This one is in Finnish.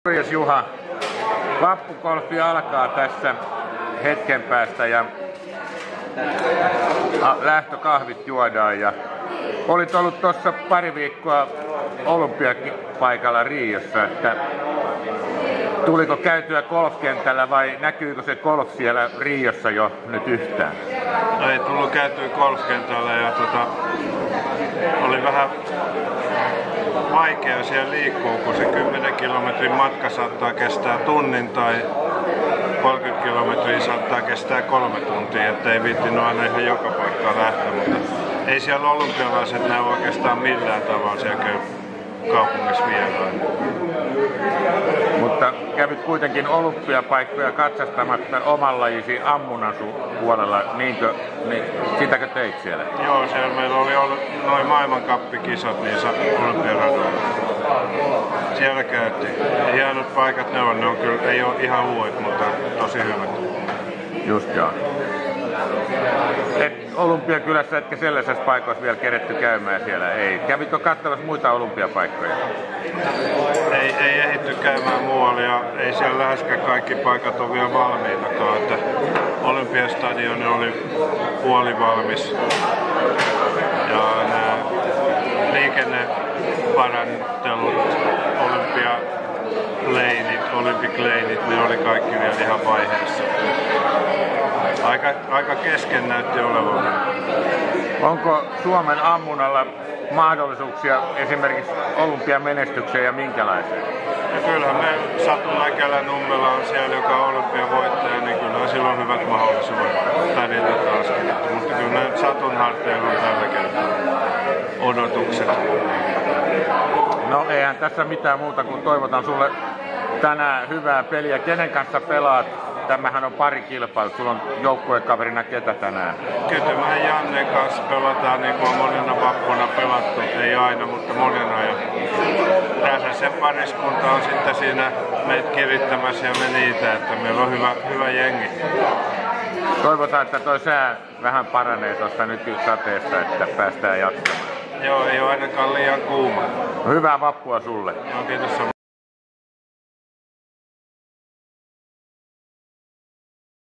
Morjes Juha, vappugolfi alkaa tässä hetken päästä ja lähtökahvit juodaan. Ja olit ollut tuossa pari viikkoa olympiapaikalla Riossa, että tuliko käytyä golfkentällä vai näkyykö se golf siellä Riossa jo nyt yhtään? No ei tullut käytyä golfkentällä ja oli vähän vaikea siellä liikkua, kun se 10 kilometrin matka saattaa kestää tunnin tai 30 kilometriä saattaa kestää 3 tuntia, ettei viittinyt aina ihan joka paikkaan lähteä, mutta ei siellä olympialaiset näy oikeastaan millään tavalla siellä kaupungissa vielä. Mutta kävit kuitenkin olympiapaikkoja katsastamassa oman lajisi ammunnan puolella, sitäkö teit siellä? Joo, siellä meillä oli ollut noin maailmankappikisat niissä olympiaradoilla. Siellä käytiin. Hienot paikat ne on kyllä, ei ole ihan uudet, mutta tosi hyvät. Just joo. Olympiakylässä etkä sellaisessa paikoissa vielä keretty käymään siellä, ei. Kävitkö katsomassa muita olympiapaikkoja? Ei ehditty käymään muualla ja ei siellä läheskään kaikki paikat ole vielä valmiitakaan. Että Olympiastadioni oli puolivalmis ja nämä liikenneparantelut, Olympic Laneit, ne oli kaikki vielä ihan vaiheessa. Aika kesken näytti olevan. Onko Suomen ammunnalla mahdollisuuksia esimerkiksi olympiamenestykseen ja minkälaiseen? Ja kyllähän me Satu Mäkelä-Nummela on siellä, joka on olympiavoittaja, niin kyllä sillä on hyvät mahdollisuudet pärjätä taaskin. Mutta kyllä nyt Satun harteilla on tällä kertaa odotukset. No eihän tässä mitään muuta kuin toivotan sulle tänään hyvää peliä. Kenen kanssa pelaat? Tämähän on pari kilpailu. Sulla on joukkuekaverina ketä tänään? Kytymään Janne kanssa pelataan niin kuin on monena vappuna pelattu. Ei aina, mutta monena. Ja Räsäsen pariskunta on sitten siinä meitä kirittämässä ja me niitä, että meillä on hyvä jengi. Toivotaan, että toi sää vähän paranee tuosta nykysateesta, että päästään jatkamaan. Joo, ei ole ainakaan liian kuuma. Hyvää vappua sulle. Joo, kiitos.